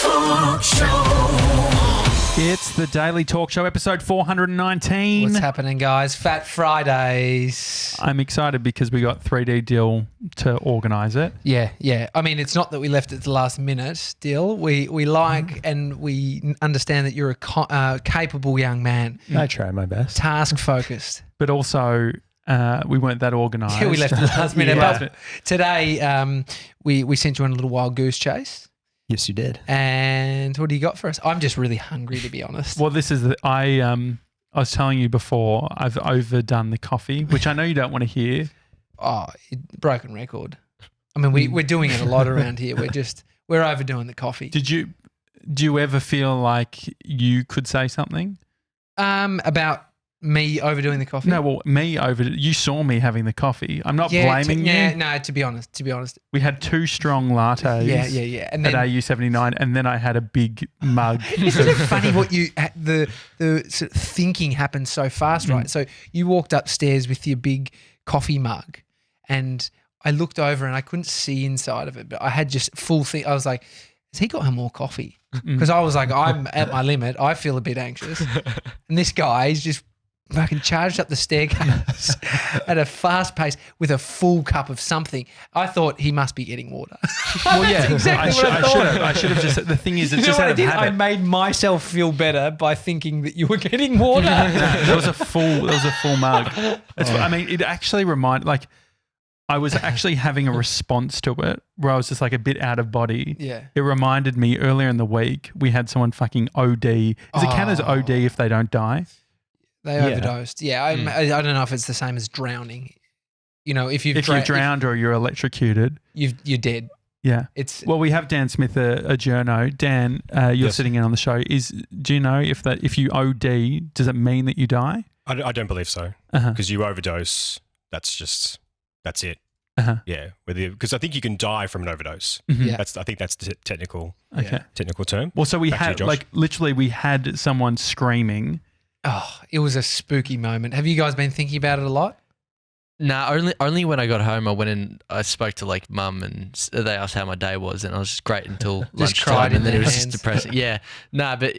Talk Show. It's the Daily Talk Show, episode 419. What's happening, guys? Fat Fridays. I'm excited because we got 3D Dill to organise it. Yeah. I mean, it's not that we left it to the last minute, Dill. We like and we understand that you're a capable young man. I try my best. Task-focused. But also, we weren't that organised. Yeah, we left it to the last minute. Yeah. But today, we sent you on a little wild goose chase. Yes, you did. And what do you got for us? I'm just really hungry, to be honest. Well, this is I was telling you before, I've overdone the coffee, which I know you don't want to hear. Oh, broken record. I mean, we're doing it a lot around here. We're overdoing the coffee. Do you ever feel like you could say something? About me overdoing the coffee? No, well, you saw me having the coffee. I'm not blaming you. Yeah, no, to be honest. We had two strong lattes. Yeah. And then, at AU79, and then I had a big mug. Isn't it funny what the sort of thinking happens so fast, right? So you walked upstairs with your big coffee mug, and I looked over and I couldn't see inside of it, but I had just full thing. I was like, has he got her more coffee? Because I was like, I'm at my limit. I feel a bit anxious. And this guy is just fucking charged up the staircase at a fast pace with a full cup of something. I thought he must be getting water. Well, yeah, That's exactly what I thought. I should have just. The thing is, it's You know just what out I of did? habit. I made myself feel better by thinking that you were getting water. No, there was a full mug. I mean, it actually reminded, like, I was actually having a response to it where I was just like a bit out of body. Yeah. It reminded me earlier in the week we had someone fucking OD. Is it count as OD if they don't die? They overdosed. Yeah, I don't know if it's the same as drowning. You know, if you're drowned or you're electrocuted, you're dead. Yeah. Well, we have Dan Smith, a journo. Dan, you're sitting in on the show. Do you know if you OD, does it mean that you die? I don't believe so, because you overdose. That's it. Yeah, because I think you can die from an overdose. Yeah. I think that's the technical term. Well, so we Back to you, Josh. literally we had someone screaming. Oh, it was a spooky moment. Have you guys been thinking about it a lot? No, only when I got home, I went and I spoke to like mum and they asked how my day was, and I was just great until lunchtime, and then it was just depressing. Yeah, but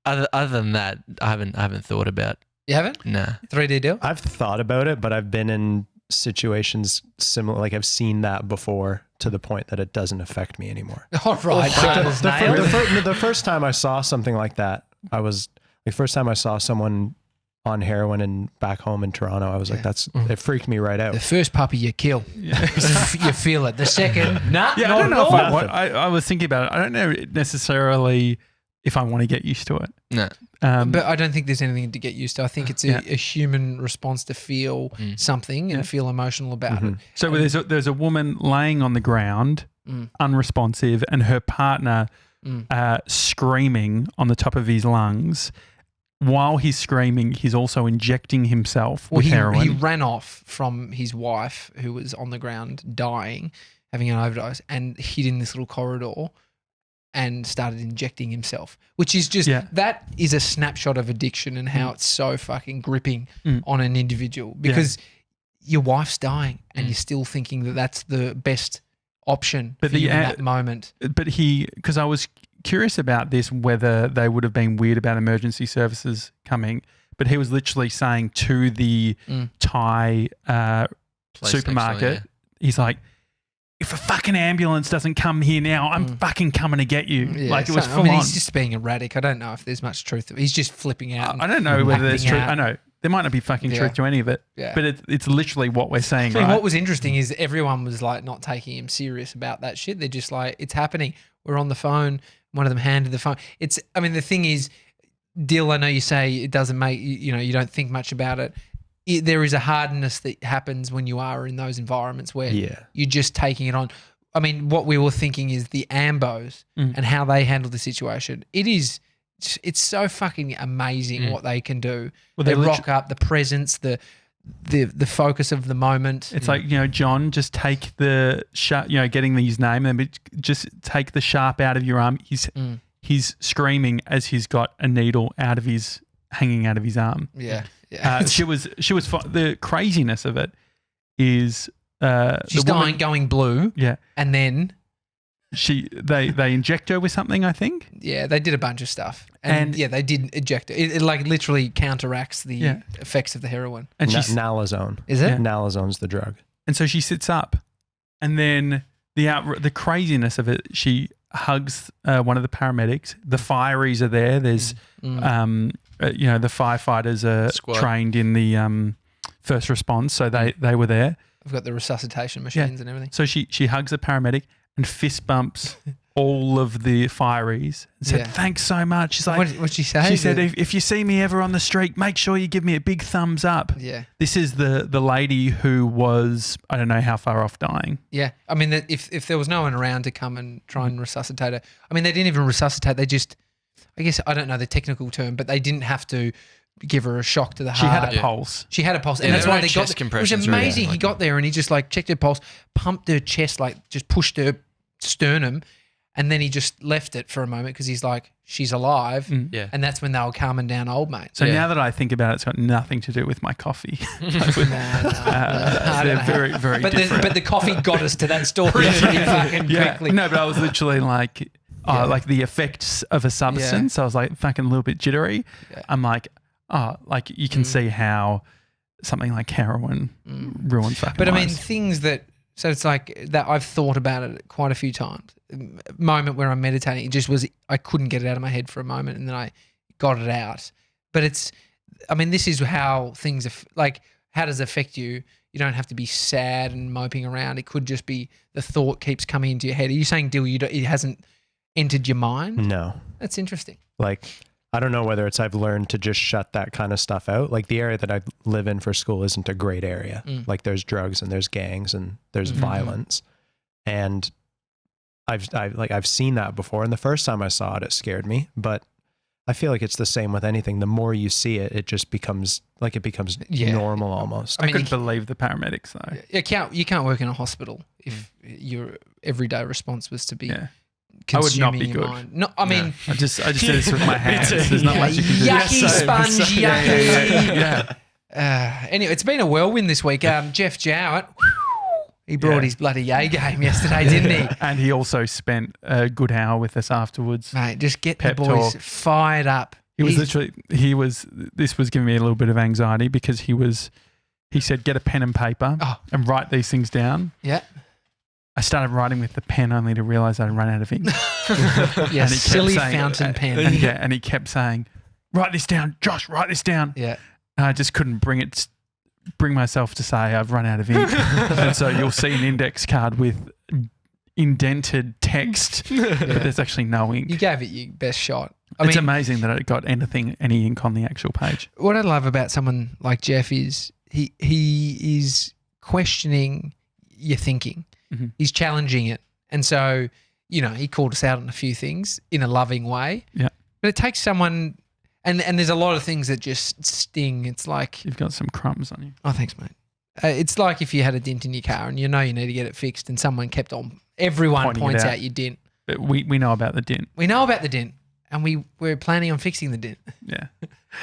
other than that, I haven't thought about. You haven't? Nah. 3D deal? I've thought about it, but I've been in situations similar. Like I've seen that before to the point that it doesn't affect me anymore. All right. The first time I saw something like that, the first time I saw someone on heroin and back home in Toronto, I was like, it freaked me right out. The first puppy you kill, you feel it. The second, I don't know I was thinking about it. I don't know necessarily if I want to get used to it. No. But I don't think there's anything to get used to. I think it's a human response to feel something and feel emotional about it. So there's a woman laying on the ground, unresponsive, and her partner screaming on the top of his lungs. While he's screaming, he's also injecting himself with heroin. He ran off from his wife, who was on the ground dying, having an overdose, and hid in this little corridor and started injecting himself, which is just, that is a snapshot of addiction and how it's so fucking gripping on an individual, because your wife's dying and you're still thinking that that's the best option for you in that moment. But because I was curious about this, whether they would have been weird about emergency services coming, but he was literally saying to the Thai supermarket, he's like, if a fucking ambulance doesn't come here now, I'm fucking coming to get you. Yeah, like it was full on. He's just being erratic. I don't know if there's much truth. He's just flipping out. I don't know whether there's truth. I know there might not be fucking truth to any of it, but it's literally what we're saying. I mean, what was interesting is everyone was like not taking him serious about that shit. They're just like, it's happening. We're on the phone. One of them handed the phone. The thing is, Dill, I know you say it doesn't make, you don't think much about it. There is a hardness that happens when you are in those environments where you're just taking it on. I mean, what we were thinking is the ambos and how they handle the situation. It's so fucking amazing what they can do. Well, they rock up, the presence, the focus of the moment. It's like, John, just take the sharp, getting his name, and then just take the sharp out of your arm. He's screaming as he's got a needle hanging out of his arm. Yeah. She was the craziness of it is she's dying, going blue. Yeah. And then they inject her with something, I think. Yeah, they did a bunch of stuff. And yeah, they did eject her. It like literally counteracts the effects of the heroin. And nalazone. Is it? Nalazone's the drug. And so she sits up, and then the craziness of it, she hugs one of the paramedics. The fireys are there. There's the firefighters are trained in the first response, so they were there. I've got the resuscitation machines and everything. So she hugs the paramedic and fist bumps all of the fireys and said, "Thanks so much." She's like, "What'd she say?" She said, "If you see me ever on the street, make sure you give me a big thumbs up." Yeah. This is the lady who was, I don't know how far off dying. Yeah. I mean, if there was no one around to come and try and resuscitate her, I mean, they didn't even resuscitate. They just, I guess, I don't know the technical term, but they didn't have to give her a shock to the heart. She had a pulse. She had a pulse. And Yeah, that's why no they got chest it. It was compressions, amazing. really. He got there and he just like checked her pulse, pumped her chest, like just pushed her sternum. And then he just left it for a moment because he's like, she's alive. Yeah. And that's when they were calming down old mate. So now that I think about it, it's got nothing to do with my coffee. They're very, very different. But the coffee got us to that story pretty fucking quickly. No, but I was literally like, like the effects of a substance. I was like fucking a little bit jittery. Yeah. I'm like, like you can see how something like heroin ruins fucking But I mean, lives. things that, so it's like that I've thought about it quite a few times. Moment where I'm meditating, it just was, I couldn't get it out of my head for a moment and then I got it out. But it's, I mean, this is how things are, like, how does it affect you? You don't have to be sad and moping around. It could just be the thought keeps coming into your head. Are you saying, Dill, it hasn't entered your mind? No. That's interesting. Like, I don't know whether it's I've learned to just shut that kind of stuff out. Like the area that I live in for school isn't a great area. Like there's drugs and there's gangs and there's violence. And I've seen that before. And the first time I saw it, it scared me. But I feel like it's the same with anything. The more you see it, it just becomes normal almost. I couldn't believe the paramedics though. You can't work in a hospital if your everyday response was to be I would not be consuming your good. mind. No, I mean, I just do this with my hands. There's not much you can do. yucky sponge, yucky. Yeah. Anyway, it's been a whirlwind this week. Jeff Jowett, he brought his bloody A game yesterday, didn't he? And he also spent a good hour with us afterwards. Mate, just get Pep the boys talk. fired up. This was giving me a little bit of anxiety because he said, get a pen and paper and write these things down. Yeah. I started writing with the pen only to realize I'd run out of ink. Yeah, silly fountain pen. And he kept saying, write this down, Josh, write this down. Yeah. And I just couldn't bring myself to say I've run out of ink. And so you'll see an index card with indented text, but there's actually no ink. You gave it your best shot. It's amazing that it got any ink on the actual page. What I love about someone like Jeff is he is questioning your thinking. Mm-hmm. He's challenging it. And so, he called us out on a few things in a loving way. Yeah. But it takes someone, and there's a lot of things that just sting. It's like, You've got some crumbs on you. oh, thanks, mate. It's like if you had a dent in your car and you need to get it fixed and someone kept on, everyone points out your dent. But we know about the dent. We know about the dent and we're planning on fixing the dent. Yeah.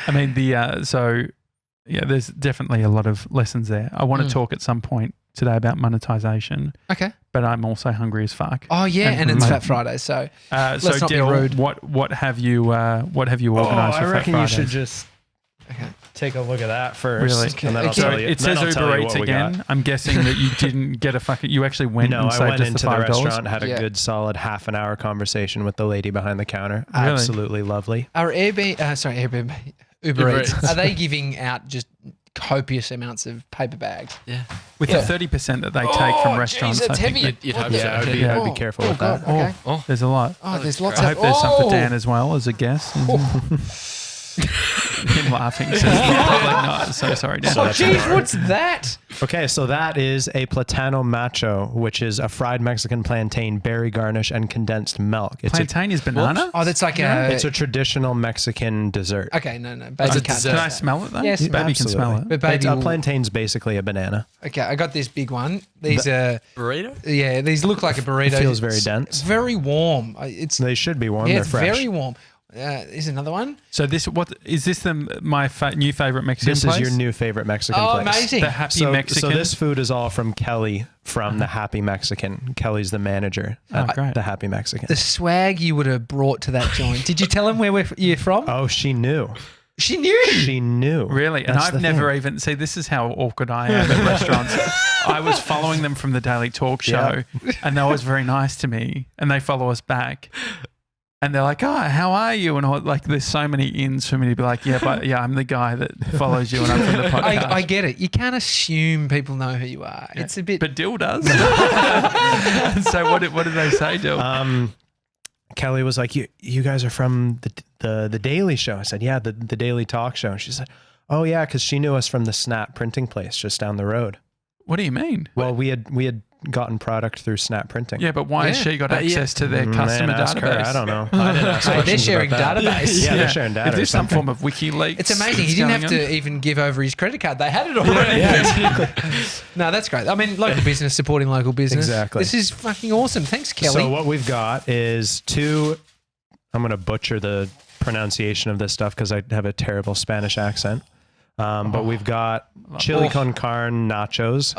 I mean, there's definitely a lot of lessons there. I want to talk at some point today about monetization. Okay. But I'm also hungry as fuck. Oh yeah, and it's Fat Friday, so let's not be Dill, rude. what have you organised for Fat Friday? I reckon you should just take a look at that first. Really? And then I'll So tell you. it says Uber Eats again. I'm guessing that you didn't get you actually went and I saved went us into the the $5. restaurant and had a good solid half an hour conversation with the lady behind the counter. Really? Absolutely lovely. Our Airbnb, Uber Eats, are they giving out just copious amounts of paper bags? Yeah. With the 30% that they take from restaurants. Geez, that's I think heavy. You'd hope Yeah, so. I'd be careful with that. Okay. there's a lot. Oh, there's lots I of. hope there's some for Dan as well as a guest. Him laughing says probably not. So sorry, Dan. Oh, jeez, what's that? Okay, so that is a platano macho, which is a fried Mexican plantain, berry garnish, and condensed milk. Plantain is banana? Oh, that's like It's a traditional Mexican dessert. Okay, no, baby can't. Can I smell it though? Yes, baby can smell it. But baby, A plantain's basically a banana. okay, I got this big one. These are Burrito? these look like a burrito. Feels very It's dense. very warm. It's They should be warm. yeah, They're it's fresh. very warm. Here's another one. So what is this? My new favorite Mexican This place? is your new favorite Mexican place. Amazing. The Happy So Mexican. this food is all from Kelly from the Happy Mexican. Kelly's the manager at great. the Happy Mexican. The swag you would have brought to that joint. Did you tell him where you're from? Oh, she knew. She knew. She knew. Really? And That's I've the never thing. even... See, this is how awkward I am at restaurants. I was following them from the Daily Talk Show and they were always very nice to me and they follow us back. And they're like, oh, how are you? And all, like, there's so many ins for me to be like, I'm the guy that follows you and I'm from the podcast. I get it. You can't assume people know who you are. Yeah. It's a bit... But Dill does. And so what did they say, Dill? Kelly was like, you guys are from the Daily Show. I said, yeah, the Daily Talk Show. And she said, oh yeah, because she knew us from the Snap printing place just down the road. What do you mean? Well, we had gotten product through Snap printing. Yeah, but why has she got access to their Man, customer ask database? her. I don't know. I didn't ask Hey, they're questions sharing about that. database. Yeah, they're sharing data. If or there's some something. form of WikiLeaks. It's amazing. He that's didn't have going on. to even give over his credit card. They had it already. No, that's great. I mean, local business supporting local business. Exactly. This is fucking awesome. Thanks, Kelly. So what we've got is I'm going to butcher the pronunciation of this stuff because I have a terrible Spanish accent. But we've got chili con carne nachos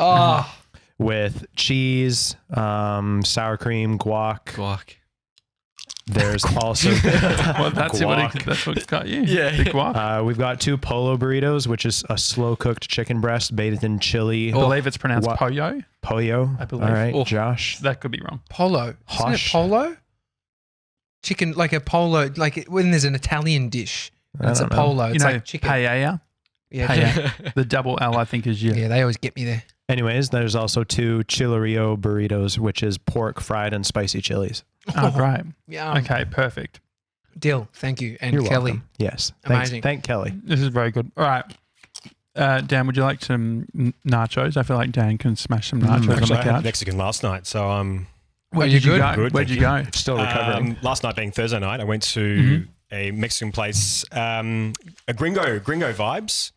with cheese, sour cream, guac. There's also Well, that's guac. that's what's got you. Yeah. The guac. We've got 2 polo burritos, which is a slow cooked chicken breast bathed in chili. I believe it's pronounced What? pollo. Pollo. I believe. All right, Oh. Josh. That could be wrong. Polo. Isn't it Hush. polo? Chicken, like a polo, like when there's an Italian dish. I It's a don't know. polo. You It's know, like chicken. paella. Yeah. Paella. The double L, I think, is you. Yeah, they always get me there. Anyways, there's also 2 chilarillo burritos, which is pork fried in spicy chilies. Oh, great. Yeah. Okay, perfect. Dill, thank you. And You're Kelly. welcome. Yes. Amazing. Thank Kelly. This is very good. All right. Dan, would you like some nachos? I feel like Dan can smash some nachos on Actually, the I had couch. Mexican last night, so Where'd you you good? go? Good, Where'd thank you go? Still recovering. last night being Thursday night, I went to a Mexican place, a Gringo Vibes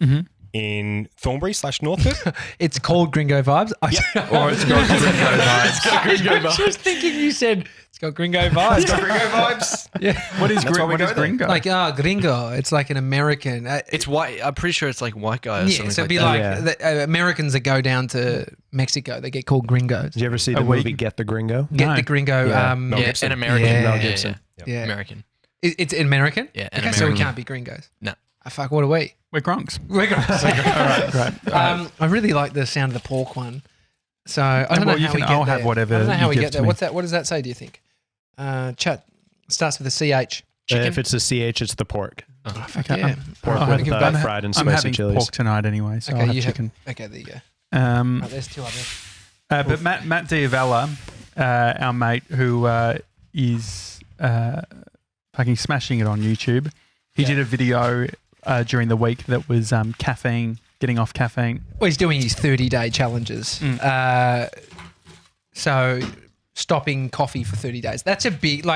in Thornbury / Northcote. It's called Gringo Vibes. Or it's got Gringo vibes. Gringo Vibes. I was thinking you said it's got Gringo Vibes. Gringo Vibes. Yeah. What is, That's why we what is go there. Gringo? Like, Gringo. It's like an American. It's white. I'm pretty sure it's like white guy or yeah, something so it'd like be that. like the, Americans that go down to Mexico, they get called gringos. Did you ever see the week. movie Get the Gringo? Get No. the gringo. Yeah. Mel Yeah, Gibson. an American. Yeah. Mel Yeah. Gibson. Yeah. American. It's an American? Yeah, an Okay, so we American. can't be gringos. No. Fuck, what are we? We're Gronks. We're gringos. All right, great. I really like the sound of the pork one. So I don't know well, you how can- we get I'll there. have whatever I don't know how you we give get to there. me. What does that say, do you think? Chat starts with a CH. Chicken? If it's a CH, it's the pork. Okay, yeah. Pork I'll with have- fried and I'm spicy having chilies. pork tonight anyway, so I'll have you chicken. okay, there you go. Um, Right, there's 2 others. but Matt Diavella, our mate who is fucking smashing it on YouTube, he did a video during the week that was caffeine, getting off caffeine. Well, he's doing his 30-day challenges. So stopping coffee for 30 days. That's a big,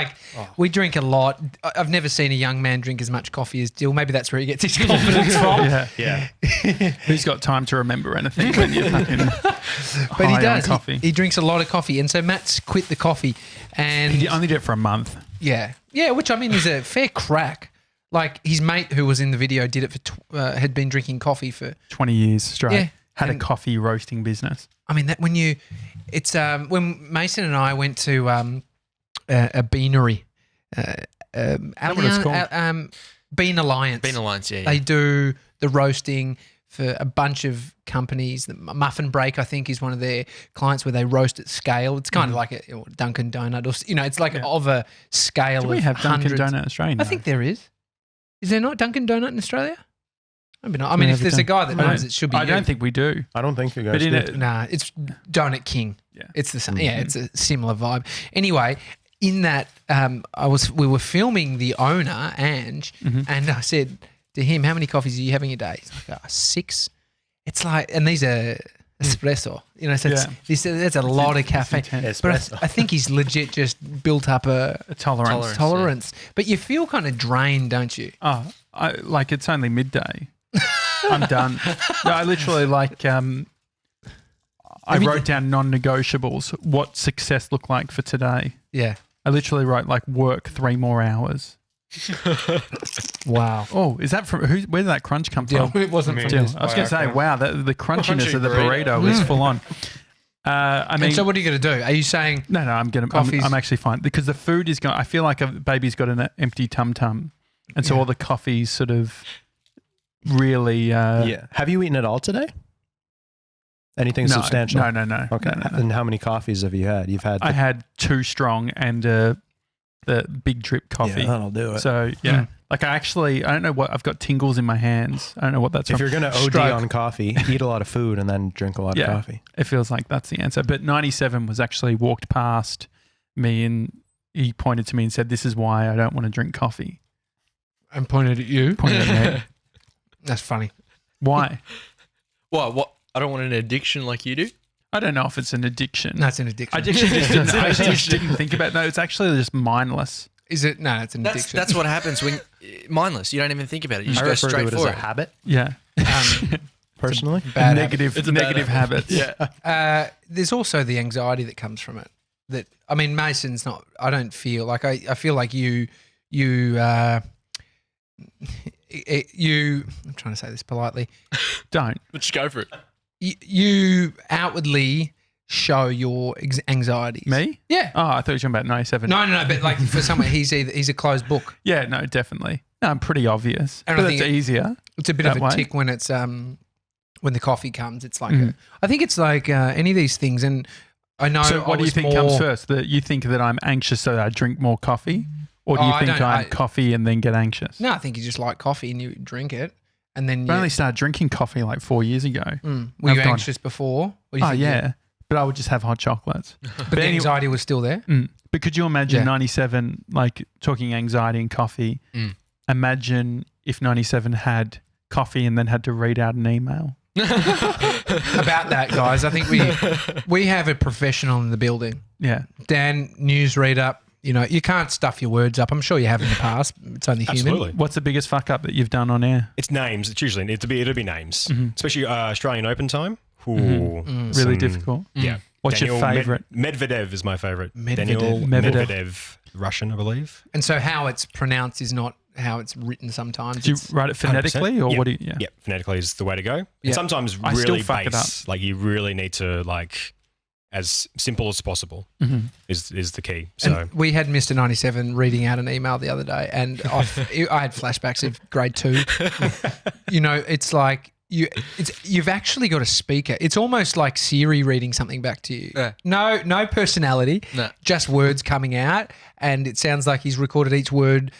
we drink a lot. I've never seen a young man drink as much coffee as Dill. Maybe that's where he gets his confidence from. Yeah. Who's got time to remember anything when you're fucking But he high on does. coffee? He drinks a lot of coffee. And so Matt's quit the coffee. And He only did it for a month. yeah, which I mean is a fair crack. Like his mate who was in the video did it for, had been drinking coffee for, 20 years straight. Yeah, Had a and- coffee roasting business. I mean, that it's when Mason and I went to a beanery, what it's called? Bean Alliance. Bean Alliance, yeah. They do the roasting for a bunch of companies. The Muffin Break, I think, is one of their clients where they roast at scale. It's kind of like a Dunkin' Donut, or it's like of a scale Do of we have Dunkin' hundreds. Donut in Australia? I think there is. Is there not Dunkin' Donut in Australia? Maybe not. I mean, if there's a guy that knows, it should be. I don't think we do. I don't think you guys But in do. it, Nah, it's Donut King. Yeah. It's the same. Yeah, it's a similar vibe. Anyway, in that, we were filming the owner, Ange, and I said to him, "How many coffees are you having a day?" He's like, 6. It's like, and these are espresso. So that's a lot of caffeine. intense. But I think he's legit just built up a tolerance. tolerance. But you feel kind of drained, don't you? Oh, it's only midday. I'm done. No, I literally I wrote down non-negotiables. What success looked like for today. Yeah. I literally wrote work 3 more hours. Wow. Oh, is that from where did that crunch come from? It wasn't from Dill. this. I was going to say, wow, the crunchiness Crunchy of the burrito is full on. I mean, And so what are you going to do? Are you saying no, I'm actually fine because the food is going. I feel like a baby's got an empty tum tum, and so all the coffee's sort of really. Yeah. Have you eaten it all today? Anything substantial? No. Okay. No. And how many coffees have you had? You've had. I had 2 strong and the big drip coffee. Yeah, that'll do it. So like I don't know what I've got tingles in my hands. I don't know what that's If from. you're going to OD Stroke. on coffee, eat a lot of food and then drink a lot of coffee. It feels like that's the answer. But 97 was actually walked past me and he pointed to me and said, "This is why I don't want to drink coffee." and pointed at you? Pointed at me. That's funny. Why? What? I don't want an addiction like you do. I don't know if it's an addiction. No, it's an addiction. I actually just didn't think about it. No, it's actually just mindless. Is it? No, it's an addiction. That's what happens when mindless. You don't even think about it. You just I go refer straight to it as for a it. habit, Yeah. personally. Bad negative It's a bad habits. Yeah. There's also the anxiety that comes from it. That I mean, Mason's not. I don't feel like I feel like you. I'm trying to say this politely. Don't. Let's go for it. You outwardly show your anxieties. Me? Yeah. Oh, I thought you were talking about 97. No. But like for someone, he's a closed book. Yeah, no, definitely. No, I'm pretty obvious. And But I it's think easier. It's a bit that of a way. tick when it's when the coffee comes. It's like I think it's like any of these things. And I know. So I what do you was think more, comes first? That you think that I'm anxious so that I drink more coffee? Or do you I think don't- I'm coffee and then get anxious? No, I think you just like coffee and you drink it, and then I only started drinking coffee like 4 years ago. were I've you gone- anxious before? Or you Oh, think yeah. But I would just have hot chocolates. but the anyway- anxiety was still there. But could you imagine Yeah. 97, like talking anxiety and coffee? Imagine if 97 had coffee and then had to read out an email. About that, guys, I think we have a professional in the building. Yeah. Dan, newsreader. You know, you can't stuff your words up. I'm sure you have in the past. It's only human. Absolutely. What's the biggest fuck up that you've done on air? It's names. It's usually it'll be names, especially Australian Open time. Really difficult. Yeah. What's your favourite? Medvedev is my favorite. Medvedev. Daniel Medvedev. Medvedev, Russian, I believe. And so how it's pronounced is not how it's written sometimes. Do you It's- write it phonetically or Yeah. what do you? Yeah. Yeah, phonetically is the way to go. Yeah. And sometimes I still really fuck it base, like you really need to like as simple as possible is the key. So And we had Mr. 97 reading out an email the other day, and I had flashbacks of grade 2. You know, it's like you've actually got a speaker. It's almost like Siri reading something back to you. Yeah. No personality, No. just words coming out, and it sounds like he's recorded each word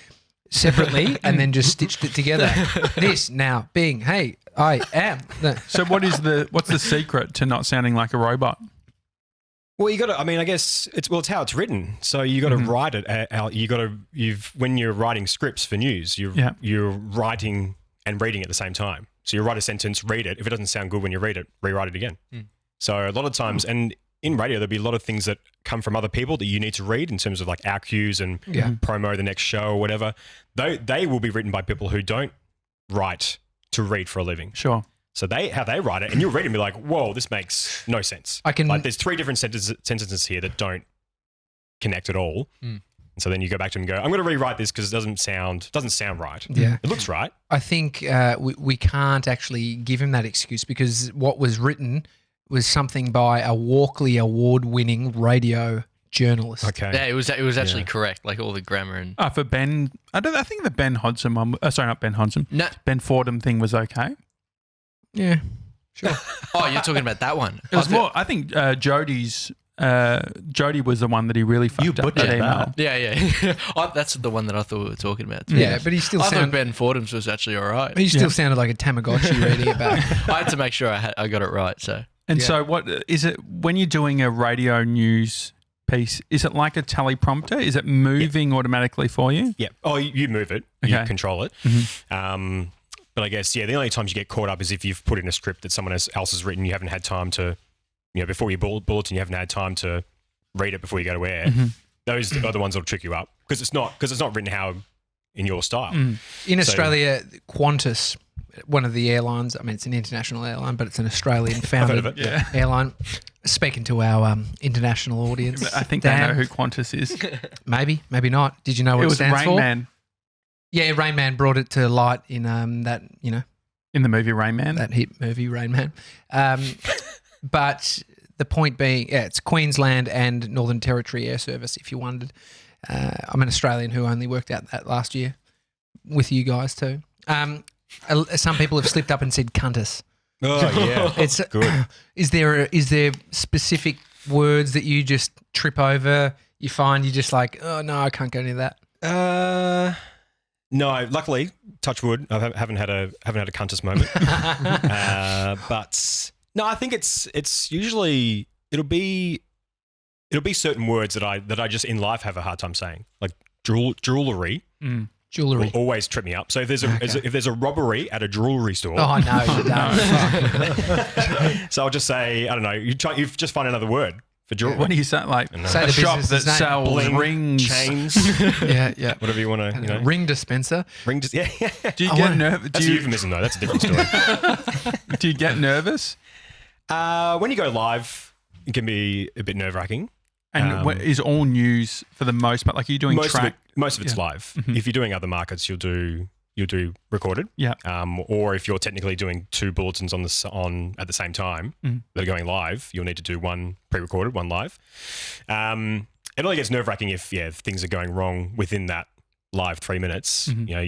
separately and then just stitched it together. This now being, hey, I am. So what's the secret to not sounding like a robot? well, you got to. I mean, I guess it's how it's written. So you got to write it out. When you're writing scripts for news, you're writing and reading at the same time. So you write a sentence, read it. If it doesn't sound good when you read it, rewrite it again. So a lot of times, and in radio, there'll be a lot of things that come from other people that you need to read in terms of like our cues and promo the next show or whatever. They will be written by people who don't write to read for a living. Sure. So how they write it, and you'll read it and be like, "Whoa, this makes no sense." There's 3 different sentences here that don't connect at all. And so then you go back to them and go, "I'm going to rewrite this because it doesn't sound right. Yeah. It looks right." I think we can't actually give him that excuse because what was written was something by a Walkley Award-winning radio journalist. Okay. Yeah, it was actually correct, like all the grammar and. For Ben, I think the Ben Hodgson one. Sorry, not Ben Hodgson. No. Ben Fordham thing was okay. Yeah, sure. Oh, you're talking about that one. It was more. I think Jody's. Jody was the one that he really fucked up butchered that email. that. Yeah. That's the one that I thought we were talking about. Too. Yeah, but he still I thought sounded. Ben Fordham's was actually all right. He still sounded like a Tamagotchi reading it back. I had to make sure I got it right. So And Yeah. so, what is it when you're doing a radio news piece? Is it like a teleprompter? Is it moving automatically for you? Yeah. Oh, you move it. You Okay. control it. But I guess, the only times you get caught up is if you've put in a script that someone else has written, you haven't had time to, before your bulletin, you haven't had time to read it before you go to air. Those are the ones that'll trick you up because it's not written how in your style. In Australia, Qantas, one of the airlines, I mean, it's an international airline, but it's an Australian I've heard founded of it. Yeah. airline. Speaking to our international audience. I think Dan, they know who Qantas is. Maybe, maybe not. Did you know what It it was stands Rain for? Man. Yeah, Rain Man brought it to light in that, in the movie Rain Man. that hit movie Rain Man. But the point being, it's Queensland and Northern Territory Air Service, if you wondered. I'm an Australian who only worked out that last year with you guys too. Some people have slipped up and said cuntus. Oh, yeah. It's good. Is there specific words that you just trip over? You find you're just like, oh no, I can't go near that. No, luckily, touch wood, I haven't had a cuntus moment. But no, I think it's usually it'll be certain words that I just in life have a hard time saying, like jewellery. Jewellery Will always trip me up. So if there's a robbery at a jewellery store, oh no. so I'll just say, I don't know, you just find another word for jewelry. What do you say? Like Say a the shop that business's name. sells Bling, rings. chains, yeah. whatever you want to, Ring dispenser. ring. Yeah. Do you get nervous? That's a euphemism though. That's a different story. Do you get nervous? When you go live, it can be a bit nerve-wracking. And is all news for the most part? Like, are you doing Most track? of it's live. If you're doing other markets, you'll do recorded. Yeah. Or if you're technically doing two bulletins on at the same time that are going live, you'll need to do one pre-recorded, one live. It only gets nerve-wracking if things are going wrong within that live 3 minutes. You know,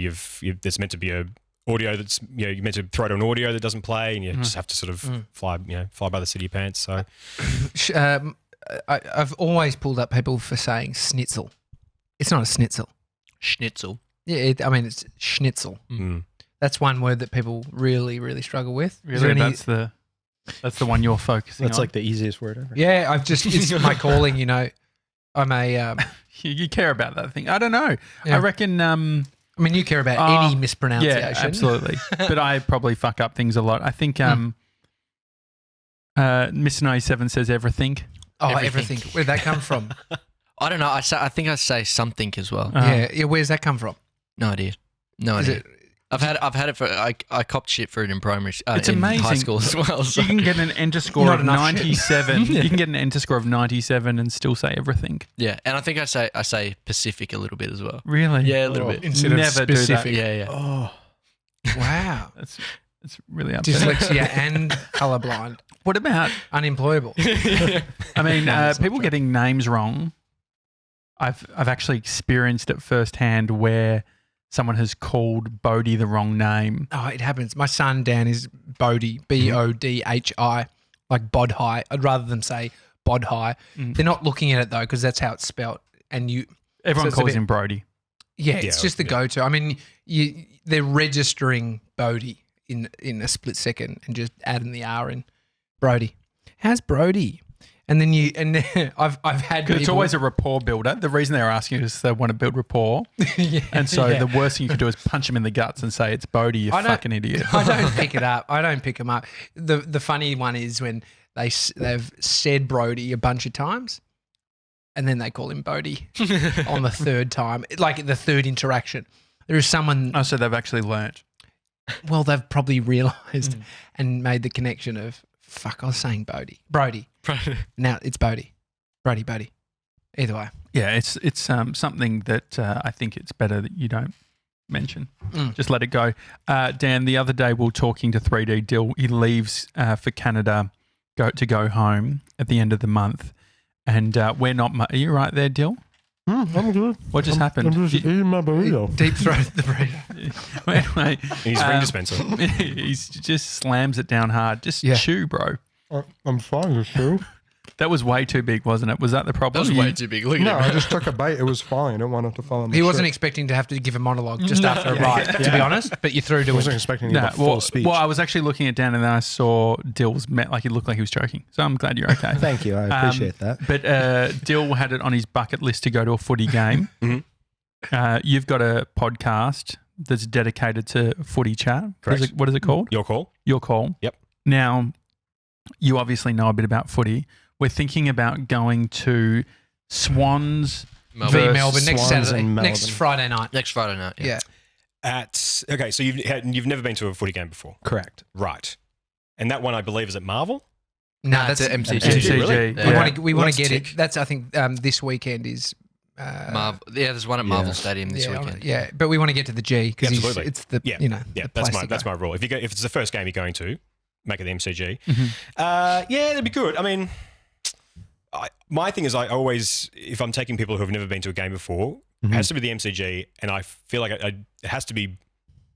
there's meant to be a audio that's you're meant to throw to an audio that doesn't play, and you just have to sort of fly by the seat of your pants. So. I've always pulled up people for saying schnitzel. It's not a schnitzel. Schnitzel. Yeah, it's schnitzel. That's one word that people really, really struggle with. Is Really, there that's the one you're focusing That's on. like the easiest word ever. Yeah, it's my calling. I'm a. You care about that thing. I don't know. Yeah. I reckon. I mean, you care about any mispronunciation. Yeah, absolutely. But I probably fuck up things a lot. I think Mr. 97 says everything. Oh, everything. Where'd that come from? I don't know. I think I say something as well. Yeah. Where's that come from? No idea. No Is idea. it? I've had it for. I copped shit for it in primary. It's in amazing. high school as well. So. You can get an enter score Not of enough 97. You can get an enter score of 97 and still say everything. Yeah, and I think I say Pacific a little bit as well. Really? Yeah, a little bit. Instead of Never do that. specific. Yeah. Oh, wow. That's really upsetting. Dyslexia and colourblind. What about? Unemployable. I mean, people getting names wrong. I've actually experienced it firsthand where someone has called Bodhi the wrong name. Oh, it happens. My son, Dan, is Bodhi, Bodhi, like Bodhi. I'd rather them say Bodhi. They're not looking at it, though, because that's how it's spelt. And Everyone so calls him Brody. Yeah, it's just the go-to. I mean, they're registering Bodhi in a split second and just adding the R in. Brody. How's Brody? And then I've had It's always a rapport builder. The reason they're asking is they want to build rapport. And so the worst thing you could do is punch them in the guts and say, it's Bodhi, you fucking idiot. I don't pick it up. I don't pick them up. The funny one is when they've said Brody a bunch of times and then they call him Bodhi on the third time, like the third interaction. There is someone. Oh, so they've actually learnt. Well, they've probably realised and made the connection of, fuck, I was saying Brody. Now it's Bodhi. Brody. Either way. Yeah, it's something that I think it's better that you don't mention. Just let it go. Dan, the other day we were talking to 3D Dill. He leaves for Canada to go home at the end of the month. And we're not are you right there, Dill? I'm good. What just happened? I'm just eating my burrito. Deep throat the burrito. Anyway, He's ring dispenser. he just slams it down hard. Just chew, bro. I'm fine, just too. That was way too big, wasn't it? Was that the problem? That was way too big. Look No, at I it. just took a bite. It was fine. I didn't want it to fall on my He wasn't shirt. expecting to have to give a monologue just after a bite, to be honest, but you threw to I wasn't it. expecting to give a full speech. Well, I was actually looking at Dan and then I saw Dill's like he looked like he was joking. So I'm glad you're okay. Thank you. I appreciate that. But Dill had it on his bucket list to go to a footy game. You've got a podcast that's dedicated to footy chat. Correct. What is it called? Your call. Your Call. Yep. Now, you obviously know a bit about footy. We're thinking about going to Swans V Melbourne next Swans Saturday, and Melbourne. next Friday night. Next Friday night. Yeah. Okay, so you've never been to a footy game before, Correct. right? And that one I believe is at Marvel. No, That's that's at MCG. MCG. Really? Yeah. We want to Let's get tick. it. That's I think this weekend is There's one at Marvel Stadium this weekend. Yeah, but we want to get to the G because Absolutely. it's the the that's my rule. If it's the first game you're going to, make it the MCG. Mm-hmm. That'd be good. I mean, my thing is I always, if I'm taking people who have never been to a game before, it has to be the MCG, and I feel like it has to be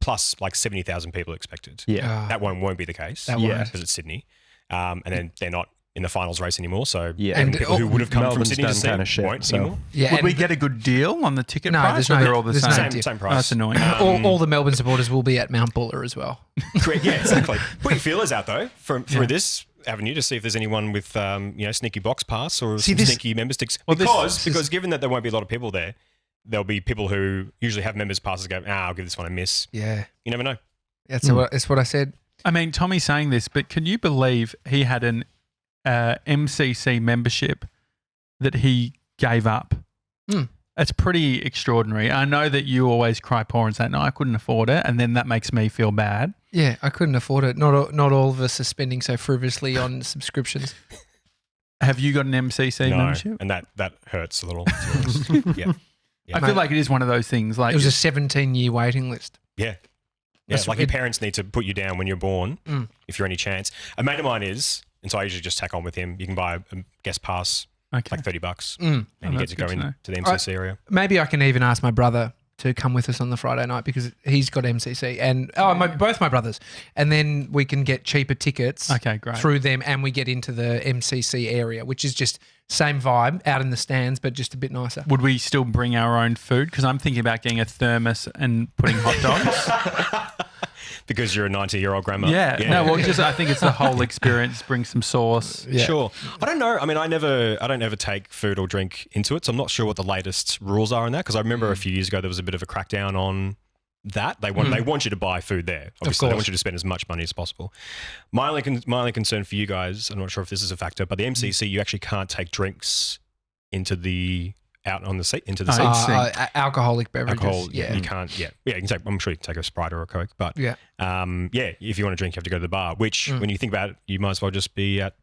plus like 70,000 people expected. Yeah. That won't be the case. That won't. Because it's Sydney, and then they're not in the finals race anymore. So And people who would have come Melbourne's from Sydney to done see kinda it shit, won't so- anymore. Yeah, Would and we get a good deal on the ticket No, price? there's Or no- they're all the there's no same? deal. Same Oh, price. that's annoying. all the Melbourne supporters will be at Mount Buller as well. Correct. Yeah, exactly. Put your feelers out though through this avenue to see if there's anyone with sneaky box pass or some this- sneaky member sticks. Well, Because given that there won't be a lot of people there, there'll be people who usually have members passes go, I'll give this one a miss. Yeah, You never know. that's what I said. I mean, Tommy's saying this, but can you believe he had an MCC membership that he gave up? It's pretty extraordinary. I know that you always cry poor and say, no, I couldn't afford it. And then that makes me feel bad. Yeah, I couldn't afford it. Not all of us are spending so frivolously on subscriptions. Have you got an MCC No, membership? and that hurts a little. To be honest. Yeah. I feel like it is one of those things. Like It was a 17-year waiting list. Yeah. Yeah, That's- like your parents need to put you down when you're born, Mm. if you're any chance. A mate of mine is, and so I usually just tack on with him. You can buy a guest pass, okay. like $30, Mm. and you get that's to go good to know. into the MCC area. Maybe I can even ask my brother to come with us on the Friday night because he's got MCC and both my brothers, and then we can get cheaper tickets. Okay, great. Through them, and we get into the MCC area, which is just same vibe out in the stands, but just a bit nicer. Would we still bring our own food? Because I'm thinking about getting a thermos and putting hot dogs. Because you're a 90-year-old grandma. Yeah. No, well, just I think it's the whole experience. Bring some sauce. Yeah. Sure. I don't know. I mean, I don't ever take food or drink into it, so I'm not sure what the latest rules are on that. Because I remember a few years ago there was a bit of a crackdown on that. They want you to buy food there. Obviously, they want you to spend as much money as possible. My only concern for you guys, I'm not sure if this is a factor, but the MCC you actually can't take drinks into the seats. Alcoholic beverages. Alcohol, Yeah. you can't. Yeah, you can take. I'm sure you can take a Sprite or a Coke, but Yeah. if you want to drink, you have to go to the bar. Which, when you think about it, you might as well just be at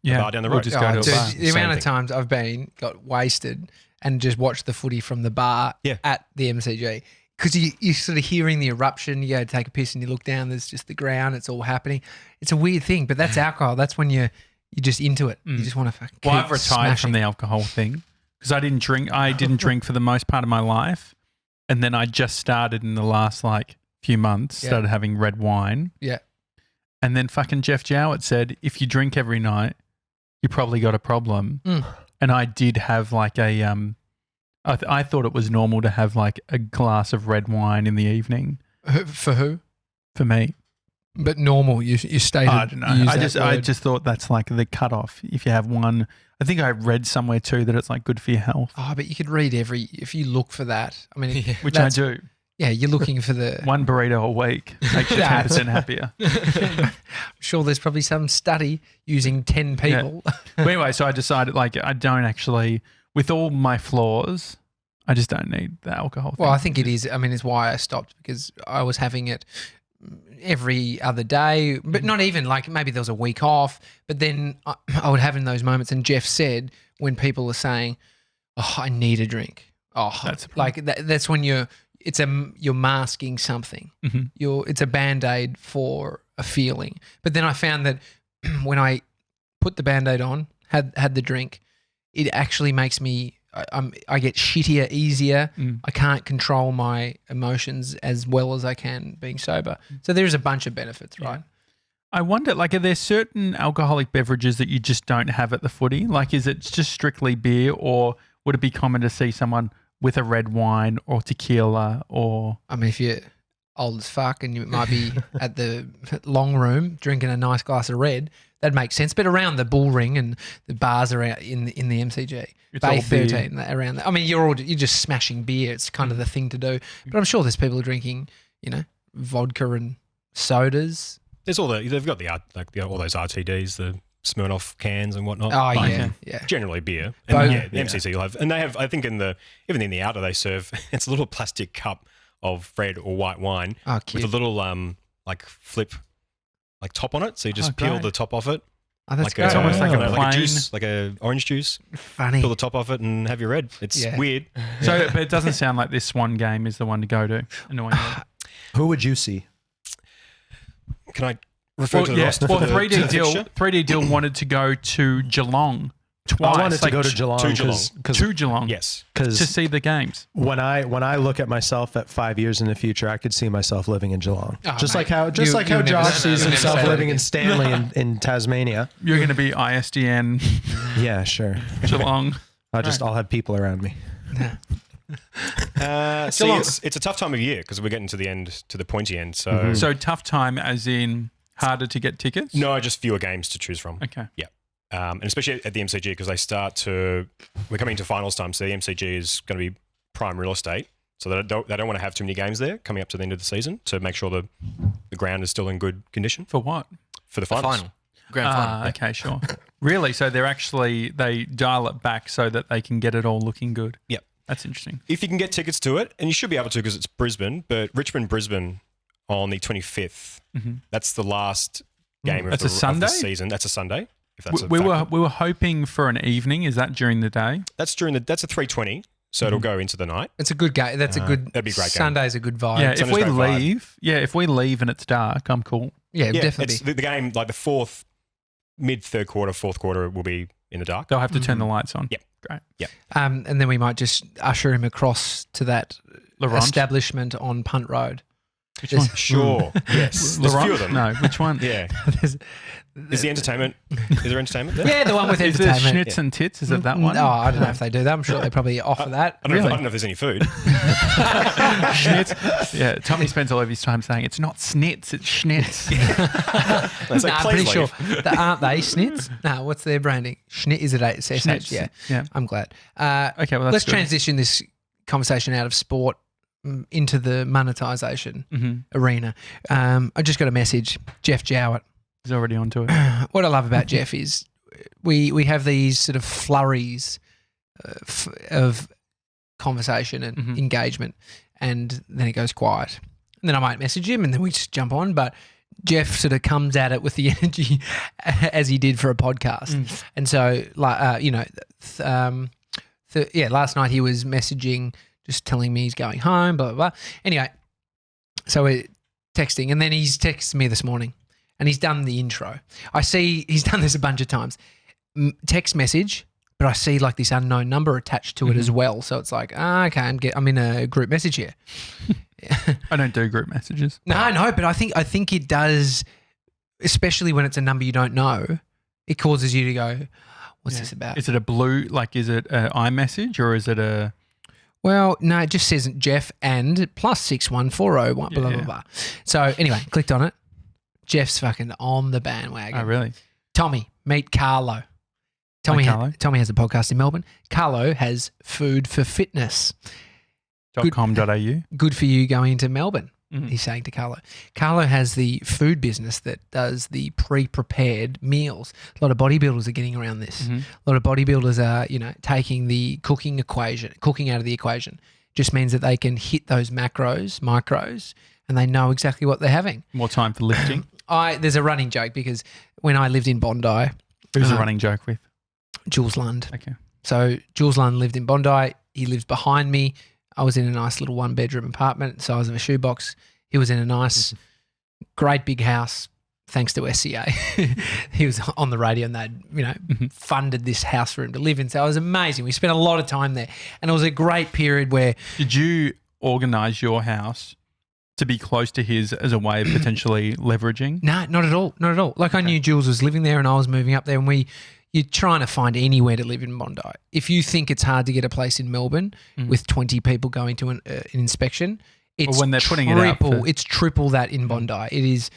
Yeah. bar down the We'll road. just go to a Dude, bar. the amount of times I've got wasted and just watched the footy from the bar at the MCG. Because you're sort of hearing the eruption, you go to take a piss and you look down, there's just the ground, it's all happening. It's a weird thing, but that's alcohol. That's when you're just into it. You just want to fucking Well, keep I've retired from the alcohol thing because I didn't drink. I didn't drink for the most part of my life, and then I just started in the last few months. Yeah. Started having red wine. Yeah. And then fucking Jeff Jowett said, if you drink every night, you probably got a problem. And I did have I thought it was normal to have a glass of red wine in the evening. For who? For me. But normal, you stated. I don't know. I just thought that's the cutoff. If you have one, I think I read somewhere too that it's good for your health, Oh, but you could read if you look for that. I mean, which I do. Yeah, you're looking for the. One burrito a week makes you 10% happier. I'm sure there's probably some study using 10 people. But anyway, so I decided I don't actually, with all my flaws, I just don't need the alcohol thing. Well, I think it is. I mean, it's why I stopped because I was having it every other day, but not even maybe there was a week off. But then I would have in those moments. And Jeff said when people are saying, "Oh, I need a drink," That's that's when you're masking something. It's a Band-Aid for a feeling. But then I found that when I put the Band-Aid on, had the drink, it actually makes me. I get shittier easier. I can't control my emotions as well as I can being sober. So there's a bunch of benefits, right? I wonder, are there certain alcoholic beverages that you just don't have at the footy? Is it just strictly beer, or would it be common to see someone with a red wine or tequila or... I mean, if you're old as fuck and you might be at the long room drinking a nice glass of red, that makes sense. But around the bull ring and the bars around in the MCG, It's Bay all beer. 13 around that. I mean, you're just smashing beer. It's kind of the thing to do. But I'm sure there's people drinking, vodka and sodas. There's they've got all those RTDs, the Smirnoff cans and whatnot. Oh But yeah. generally beer. Both. And the MCC will have, and they have. I think even in the outer they serve. It's a little plastic cup of red or white wine Oh, with cute. a little flip top on it. So you just peel great. the top off it, Oh, that's like great. It's almost like a like plain- a juice, like a orange juice. Funny. Peel the top off it and have your red. It's weird. So, but it doesn't sound like this Swan game is the one to go to. Annoyingly. Who would you see? Can I refer to the roster? Well, for the 3D Deal. fixture? 3D Deal wanted to go to Geelong twice. I wanted to go to Geelong to Geelong. To Geelong. Yes. To because see the games. when I look at myself at 5 years in the future, I could see myself living in Geelong, Oh, just mate. like how You never Josh say sees that. himself Never say living that. in Stanley in Tasmania. You're going to be ISDN Yeah, sure. Geelong. I'll have people around me. See, it's a tough time of year because we're getting to the pointy end. So So tough time as in harder to get tickets? no, just fewer games to choose from. Okay. Yeah. And especially at the MCG because we're coming into finals time, so the MCG is going to be prime real estate. So they don't want to have too many games there coming up to the end of the season to make sure the ground is still in good condition For what? for the The finals. final. Grand final. Okay, sure. Really? So they dial it back so that they can get it all looking good. Yep. That's interesting. If you can get tickets to it, and you should be able to because it's Brisbane, but Richmond-Brisbane on the 25th, that's the last game of That's the a Sunday? of the season. That's a Sunday. If that's We a factor. were hoping for an evening. Is that during the day? That's a 3:20, so it'll go into the night. It's a good game. That's a good. that'd be a great game. Sunday's a good vibe. Yeah. Sunday's great vibe. If we leave and it's dark, I'm cool. Yeah, Yeah, definitely. it's the game like the mid-third quarter, fourth quarter will be in the dark. They'll have to turn the lights on. Yep. Great. And then we might just usher him across to that Laurent? establishment on Punt Road. Which one? Sure. Yes. There's a few of them. No, which one? Yeah. There's- Is there entertainment there? yeah, the one with Is there entertainment. schnitz and tits? Is it that one? Oh, I don't know if they do that. I'm sure they probably offer that. I don't Really? know if there's any food. Schnitz. Yeah, Tommy spends all of his time saying it's not snits, it's schnitz. It's like, I'm please pretty leave. sure. Aren't they Schnitz? No, what's their branding? Schnitz, is it SH? Schnitz, Yeah. yeah. I'm glad. Okay, well, that's Let's good. transition this conversation out of sport into the monetization arena. I just got a message, Jeff Jowett. He's already onto it. What I love about Jeff is we have these sort of flurries of conversation and engagement, and then it goes quiet. And then I might message him, and then we just jump on. But Jeff sort of comes at it with the energy as he did for a podcast. And so, like, last night he was messaging, just telling me he's going home, blah, blah, blah. Anyway, so we're texting, and then he's texted me this morning, and he's done the intro. I see he's done this a bunch of times. Text message, but I see like this unknown number attached to it as well. So it's like, okay, I'm in a group message here. I don't do group messages. No, but I think it does, especially when it's a number you don't know. It causes you to go, what's this about? Is it a blue, like, is it an iMessage or is it a... Well, no, it just says Jeff and +6140 blah, blah, blah, blah. So anyway, clicked on it. Jeff's fucking on the bandwagon. Oh, really? Tommy, meet Carlo. Hi, Carlo. Tommy has a podcast in Melbourne. Carlo has Food for Fitness. .com.au. Good for you going into Melbourne, he's saying to Carlo. Carlo has the food business that does the pre-prepared meals. A lot of bodybuilders are getting around this. A lot of bodybuilders are, taking the cooking out of the equation. Just means that they can hit those micros, and they know exactly what they're having. More time for lifting. There's a running joke because when I lived in Bondi, Who's the running joke with? Jules Lund. Okay. So Jules Lund lived in Bondi. He lives behind me. I was in a nice little one-bedroom apartment, size of a shoebox. He was in a nice, great big house, thanks to SCA. He was on the radio and they'd, funded this house for him to live in. So it was amazing. We spent a lot of time there. And it was a great period where... Did you organise your house to be close to his as a way of potentially leveraging? No, not at all. Not at all. Like I knew Jules was living there and I was moving up there, and you're trying to find anywhere to live in Bondi. If you think it's hard to get a place in Melbourne with 20 people going to an inspection, it's when they're putting it out for- it's triple that in Bondi. It's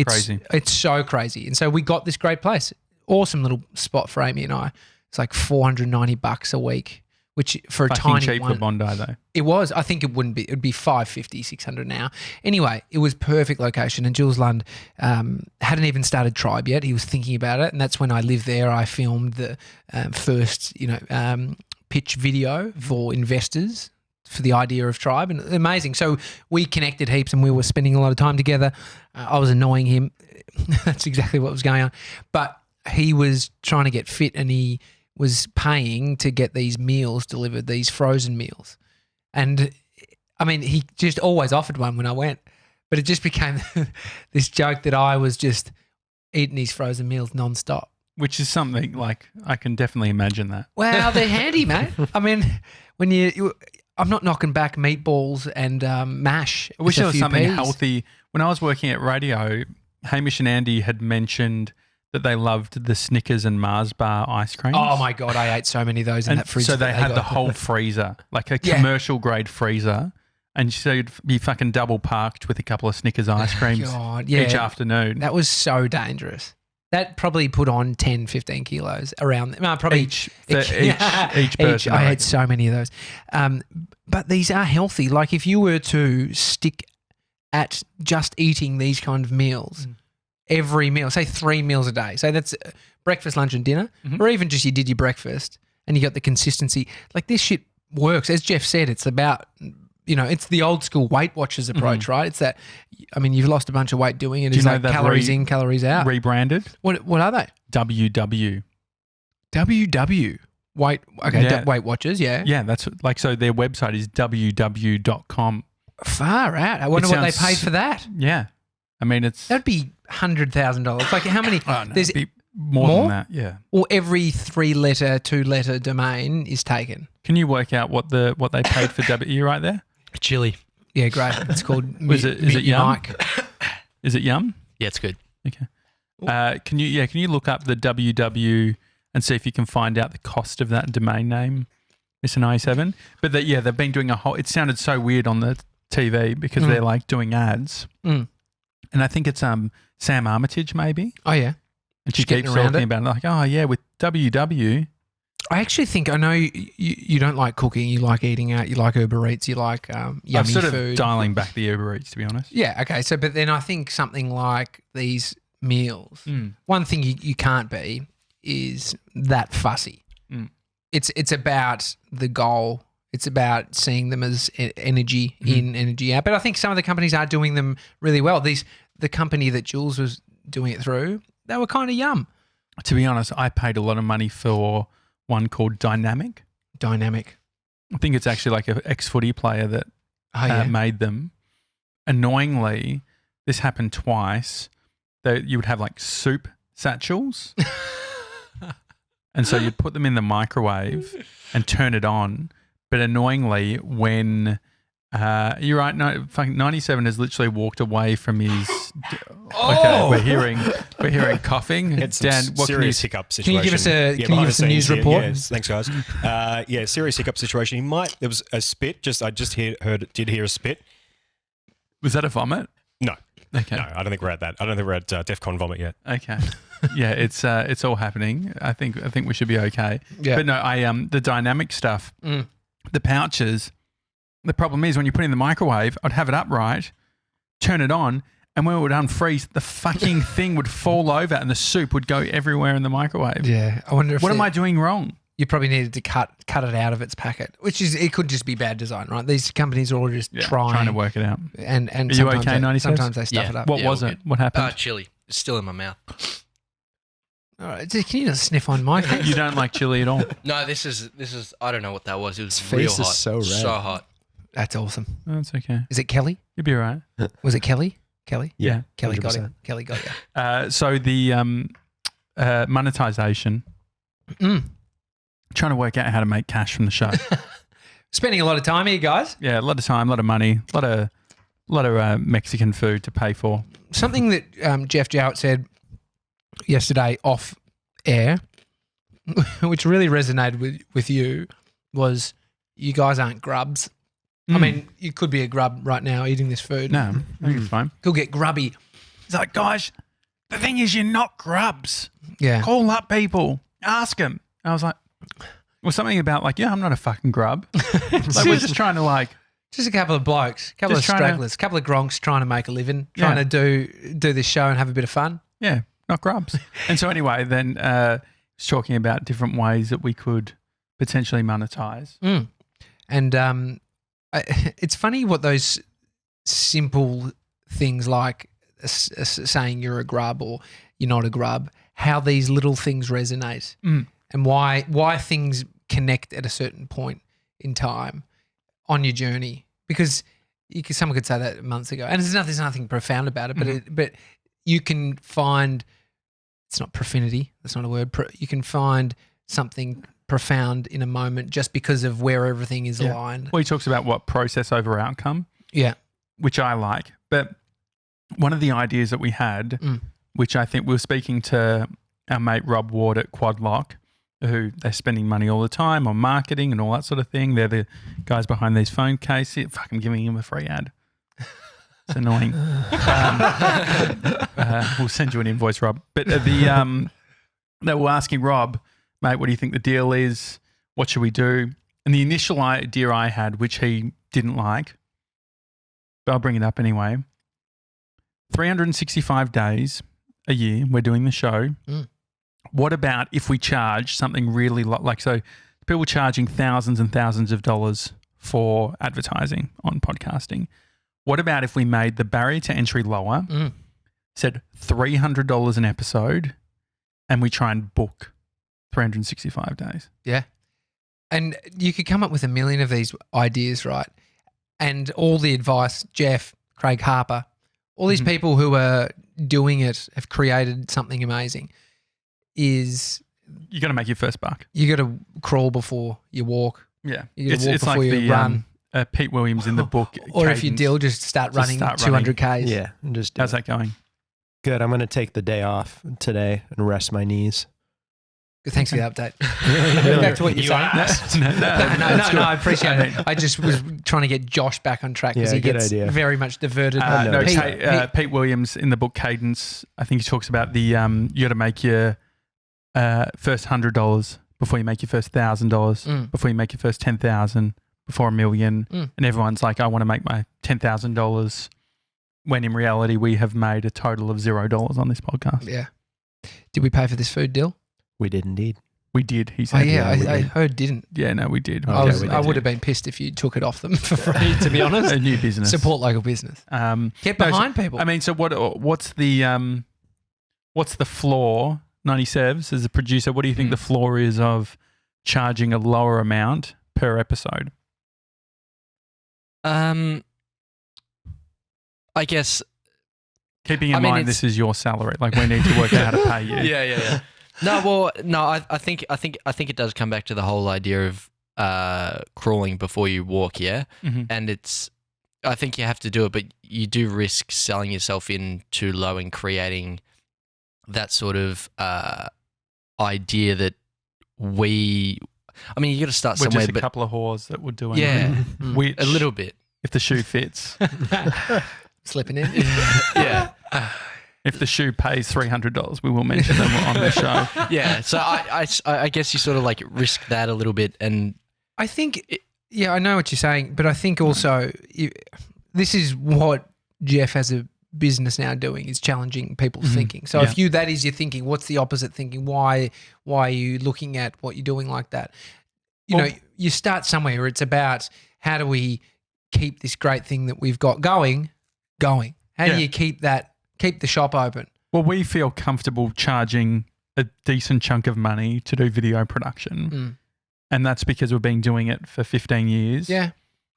Crazy. It's so crazy. And so we got this great place. Awesome little spot for Amy and I. It's like $490 a week, which for a Fucking tiny cheap one. for Bondi though. It was. I think it wouldn't be. It would be $550, $600 now. Anyway, it was perfect location. And Jules Lund hadn't even started Tribe yet. He was thinking about it, and that's when I lived there. I filmed the first, pitch video for investors for the idea of Tribe, and amazing. So we connected heaps, and we were spending a lot of time together. I was annoying him. That's exactly what was going on. But he was trying to get fit and he was paying to get these meals delivered, these frozen meals. And I mean, he just always offered one when I went, but it just became this joke that I was just eating these frozen meals nonstop. Which is something like I can definitely imagine that. Well, they're handy, mate. I mean, when I'm not knocking back meatballs and mash. I wish there was something peas. healthy. When I was working at radio, Hamish and Andy had mentioned that they loved the Snickers and Mars bar ice creams. Oh my God, I ate so many of those in that fridge. So that they had got. the whole freezer, like a Yeah. commercial grade freezer. And so you'd be fucking double parked with a couple of Snickers ice creams God, yeah. each afternoon. That was so dangerous. That probably put on 10, 15 kilos around. No, probably each person. I had so many of those. But these are healthy. Like if you were to stick at just eating these kind of meals, every meal, say 3 meals a day. So that's breakfast, lunch and dinner, or even just you did your breakfast and you got the consistency. Like this shit works. As Jeff said, it's about, it's the old school Weight Watchers approach, right? It's that, I mean, you've lost a bunch of weight doing it. Do you It's know like that calories in, calories out. Rebranded? What are they? WW. WW. Weight Watchers, yeah. Yeah, that's so their website is www.com. Far out. I wonder what they paid for that. Yeah. I mean, That'd be $100,000. Like how many? oh, no, there's it'd be more than that, yeah. Or every 3-letter, 2-letter domain is taken. Can you work out what they paid for W right there? Chili. Yeah, great. It's called Is it Yum? Mike. Is it Yum? Yeah, it's good. Okay. Can you look up the WW and see if you can find out the cost of that domain name, Mr. 97? But they've been doing it sounded so weird on the TV because they're like doing ads. And I think it's Sam Armitage maybe. Oh yeah. And she Just getting keeps around talking it. about it like, oh yeah, with WW. I actually think I know you don't like cooking. You like eating out. You like Uber Eats. You like yummy I'm sort food. of dialing back the Uber Eats, to be honest. Yeah. Okay. So, but then I think something like these meals. One thing you can't be is that fussy. It's about the goal. It's about seeing them as energy in, energy out. But I think some of the companies are doing them really well. The company that Jules was doing it through, they were kind of yum. To be honest, I paid a lot of money for one called Dynamic. I think it's actually like an ex-footy player that made them. Annoyingly, this happened twice. That you would have like soup satchels. And so you'd put them in the microwave and turn it on. But annoyingly, when you're right, no, fucking 97 has literally walked away from his. Okay, we're hearing coughing. It's Dan, some what serious hiccup situation. Can you give us a behind the news scenes here. report? Yes, thanks, guys. Serious hiccup situation. There was a spit. I just did hear a spit. Was that a vomit? No. Okay. No, I don't think we're at that. I don't think we're at DEFCON vomit yet. Okay. Yeah, it's all happening. I think we should be okay. Yeah. But no, the dynamic stuff, the pouches. The problem is when you put it in the microwave, I'd have it upright, turn it on, and when it would unfreeze, the fucking thing would fall over and the soup would go everywhere in the microwave. Yeah. I wonder if What am I doing wrong? you probably needed to cut it out of its packet, it could just be bad design, right? These companies are all just trying to work it out. And Are you sometimes okay, 97? sometimes they stuff Yeah. it up. What Yeah, was all it? good. What happened? Chili. It's still in my mouth. All right, can you not sniff on Mike? You don't like chili at all? No, this is. I don't know what that was. It was His real face hot. is so red. So hot. That's awesome. Oh, that's okay. Is it Kelly? You'll be all right. Was it Kelly? Kelly? Yeah. Kelly got 100%. him. Kelly got you. So the monetization, trying to work out how to make cash from the show. Spending a lot of time here, guys. Yeah, a lot of time, a lot of money, a lot of Mexican food to pay for. Something that Jeff Jowett said yesterday off air, which really resonated with you, was you guys aren't grubs. I mean, you could be a grub right now eating this food. No, I think it's fine. Could get grubby. It's like, guys, the thing is you're not grubs. Yeah. Call up people. Ask them. I was like, well, something about like, yeah, I'm not a fucking grub. Like we're just trying to like. Just a couple of blokes, couple Just of trying to- stragglers, couple of gronks trying to make a living, trying to do this show and have a bit of fun. Yeah, not grubs. And so anyway, then it's talking about different ways that we could potentially monetize. And it's funny what those simple things like saying you're a grub or you're not a grub, how these little things resonate and why things connect at a certain point in time on your journey. Because someone could say that months ago, and there's nothing profound about it, but you can find, it's not profanity, that's not a word, you can find something profound in a moment just because of where everything is aligned. Well, he talks about what process over outcome. Yeah. Which I like. But one of the ideas that we had, which I think we were speaking to our mate Rob Ward at Quadlock, who they're spending money all the time on marketing and all that sort of thing. They're the guys behind these phone cases. Fuck, I'm giving him a free ad. It's annoying. We'll send you an invoice, Rob. But they were asking Rob, mate, what do you think the deal is? What should we do? And the initial idea I had, which he didn't like, but I'll bring it up anyway. 365 days a year, we're doing the show. What about if we charge something really so people charging thousands and thousands of dollars for advertising on podcasting. What about if we made the barrier to entry lower, said $300 an episode, and we try and book 365 days? Yeah. And you could come up with a million of these ideas, right? And all the advice, Jeff, Craig Harper, all these people who are doing it have created something amazing. Is you got to make your first buck. You got to crawl before you walk. Yeah, you got to walk before you run. Pete Williams in the book, or Cadence, if you deal, just start running 200 Ks. Yeah, just how's that going? Good. I'm going to take the day off today and rest my knees. Good, thanks for the update. Really? Back to what you're saying. No, I appreciate it. I just was trying to get Josh back on track because he gets very much diverted. Pete Williams in the book Cadence, I think he talks about the you got to make your first $100 before you make your first $1,000, before you make your first $10,000, before $1 million, and everyone's like, I want to make my $10,000, when in reality we have made a total of $0 on this podcast. Yeah. Did we pay for this food deal? We did indeed. We did, he said. Oh, yeah, I heard didn't. Yeah, no, we did. I would have been pissed if you took it off them for free, to be honest. A new business. Support local business. Get behind people. I mean, so what's the floor, 97s, as a producer, what do you think the floor is of charging a lower amount per episode? I guess keeping in mind this is your salary, like we need to work out how to pay you. Yeah. No, I think it does come back to the whole idea of crawling before you walk, yeah. And I think you have to do it, but you do risk selling yourself in too low and creating that sort of idea that you got to start somewhere. We're just a couple of whores that would do it. Yeah, which, a little bit. If the shoe fits. Slipping in. Yeah. If the shoe pays $300, we will mention them on the show. Yeah. So I guess you sort of like risk that a little bit. And I think, I know what you're saying, but I think also this is what Jeff as a business now doing, is challenging people's thinking. So if that is your thinking, what's the opposite thinking? Why are you looking at what you're doing like that? You start somewhere where it's about how do we keep this great thing that we've got going? How do you keep the shop open? Well, we feel comfortable charging a decent chunk of money to do video production. And that's because we've been doing it for 15 years. Yeah.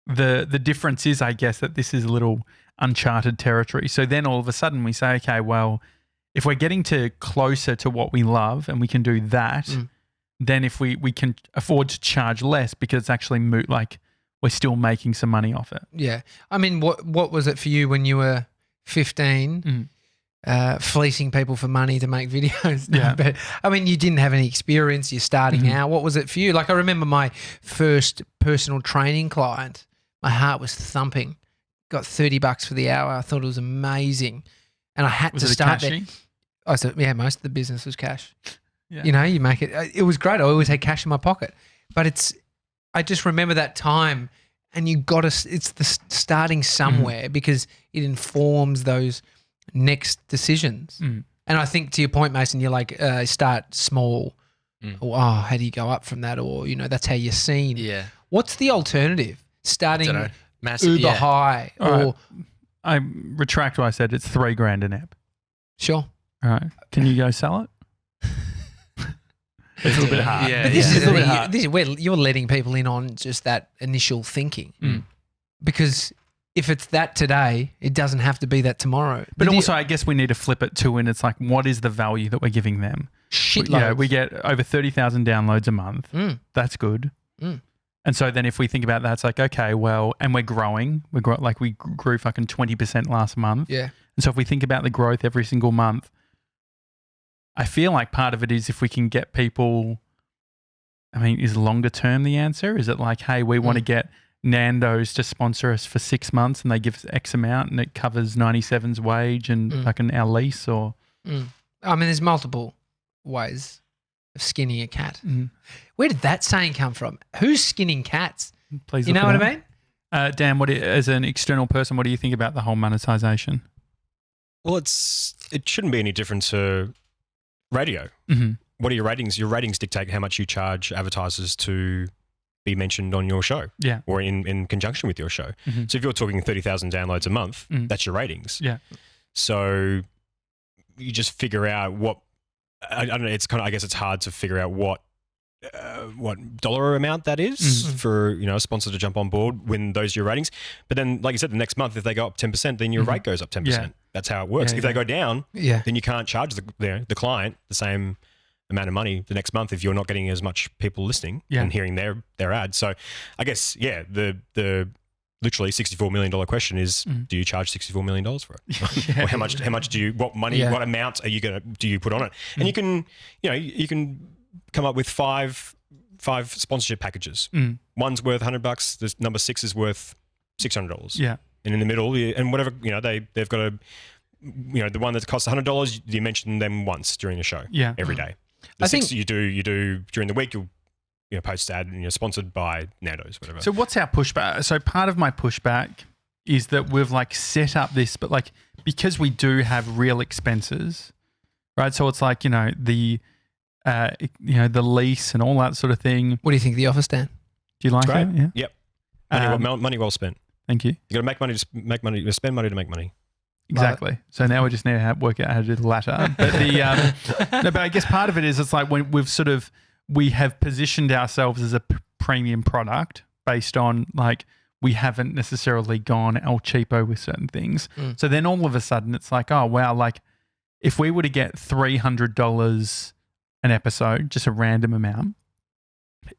The difference is, I guess, that this is a little uncharted territory. So then all of a sudden we say, okay, well, if we're getting to closer to what we love and we can do that, then if we can afford to charge less because it's actually moot, like we're still making some money off it. Yeah. I mean, what was it for you when you were 15, fleecing people for money to make videos? No, but I mean, you didn't have any experience. You're starting out. What was it for you? Like, I remember my first personal training client, my heart was thumping. Got $30 for the hour. I thought it was amazing. And I had to start there. I said, most of the business was cash. Yeah. You make it. It was great. I always had cash in my pocket. But I just remember that time, and it's the starting somewhere because it informs those next decisions. And I think, to your point, Mason, you're like, start small. Or, how do you go up from that? Or, that's how you're seen. Yeah. What's the alternative? Starting massive, uber high. Right. I retract what I said. It's $3,000 an ep. Sure. All right. Can you go sell it? It's a little bit hard. Yeah, But this yeah. is the thing, this is where you're letting people in on just that initial thinking. Because if it's that today, it doesn't have to be that tomorrow. But also, I guess we need to flip it too, and it's like, what is the value that we're giving them? shitloads. We get over 30,000 downloads a month. That's good. And so then if we think about that, it's like, okay, well, and we're growing. We grew fucking 20% last month. Yeah. And so if we think about the growth every single month, I feel like part of it is if we can get people, I mean, is longer term the answer? Is it like, hey, we want to get Nando's to sponsor us for 6 months and they give us X amount and it covers 97's wage and fucking our lease or? I mean, there's multiple ways of skinning a cat. Where did that saying come from? Who's skinning cats? Please, You know what I mean? Dan, as an external person, what do you think about the whole monetization? Well, it shouldn't be any different to radio. What are your ratings? Your ratings dictate how much you charge advertisers to be mentioned on your show, or in conjunction with your show. So if you're talking 30,000 downloads a month, that's your ratings. Yeah. So you just figure out what I don't know. It's kind of, I guess it's hard to figure out what dollar amount that is for a sponsor to jump on board when those are your ratings. But then, like you said, the next month if they go up 10%, then your rate goes up 10%. Yeah. That's how it works. Yeah, if they go down, Yeah. then you can't charge the client the same amount of money the next month if you're not getting as much people listening and hearing their ads. So I guess the literally $64 million question is, do you charge $64 million for it? Or how much do you, what money, what amount are you do you put on it? And you can come up with five sponsorship packages. One's worth $100. The number 6 is worth $600. Yeah. And in the middle, and whatever, they've got the one that costs $100, you mention them once during the show. Yeah. Every day. The 6 you do during the week, you'll post ad and you're sponsored by Nando's, whatever. So what's our pushback? So part of my pushback is that we've set up this, but because we do have real expenses, right? So it's the lease and all that sort of thing. What do you think of the office, Dan? Do you like Great. it? Yeah. Yep. Money well spent. Thank you. You got to make money to make money. You spend money to make money. Exactly. So now we just need to work out how to do the latter. But but I guess part of it is it's like when we have positioned ourselves as a premium product based on we haven't necessarily gone El Cheapo with certain things. So then all of a sudden it's like, oh wow, if we were to get $300 an episode, just a random amount,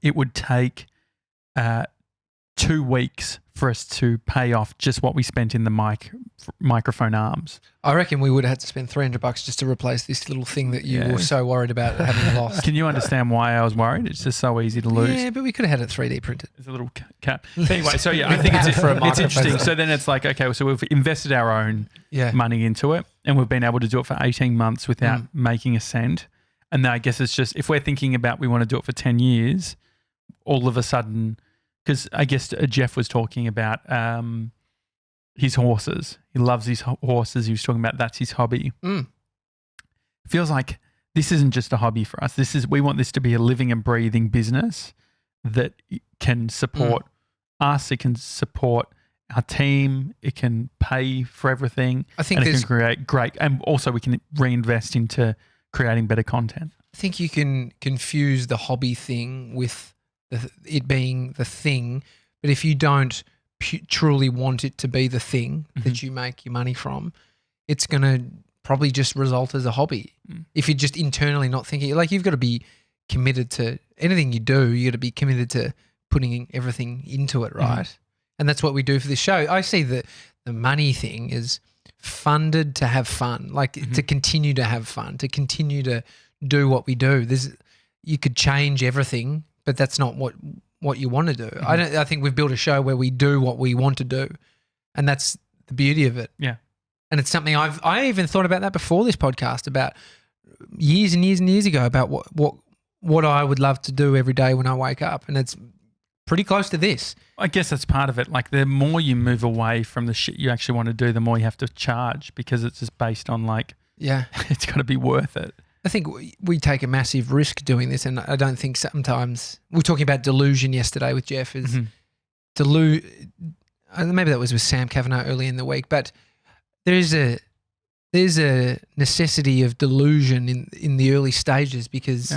it would take 2 weeks for us to pay off just what we spent in the microphone arms. I reckon we would have had to spend $300 just to replace this little thing that you were so worried about having lost. Can you understand why I was worried? It's just so easy to lose. Yeah, but we could have had it 3D printed. It's a little cap. Anyway, so I think it's interesting. So then it's like, okay, so we've invested our own money into it and we've been able to do it for 18 months without making a cent. And then I guess it's just, if we're thinking about we want to do it for 10 years, all of a sudden, because I guess Jeff was talking about his horses. He loves his horses. He was talking about that's his hobby. It feels like this isn't just a hobby for us. We want this to be a living and breathing business that can support us. It can support our team. It can pay for everything. I think it can create great, and also we can reinvest into creating better content. I think you can confuse the hobby thing with it being the thing, but if you don't truly want it to be the thing that you make your money from, it's going to probably just result as a hobby. If you're just internally not thinking, you've got to be committed to anything you do, you got to be committed to putting everything into it, right? And that's what we do for this show. I see the money thing is funded to have fun, to continue to have fun, to continue to do what we do. You could change everything, but that's not what you want to do. I think we've built a show where we do what we want to do, and that's the beauty of it. Yeah. And it's something I even thought about that before this podcast, about years and years and years ago, about what I would love to do every day when I wake up, and it's pretty close to this. I guess that's part of it. The more you move away from the shit you actually want to do, the more you have to charge, because it's just based on it's got to be worth it. I think we take a massive risk doing this, and I don't think sometimes we were talking about delusion yesterday with Jeff. Is maybe that was with Sam Kavanagh early in the week, but there's a necessity of delusion in the early stages, because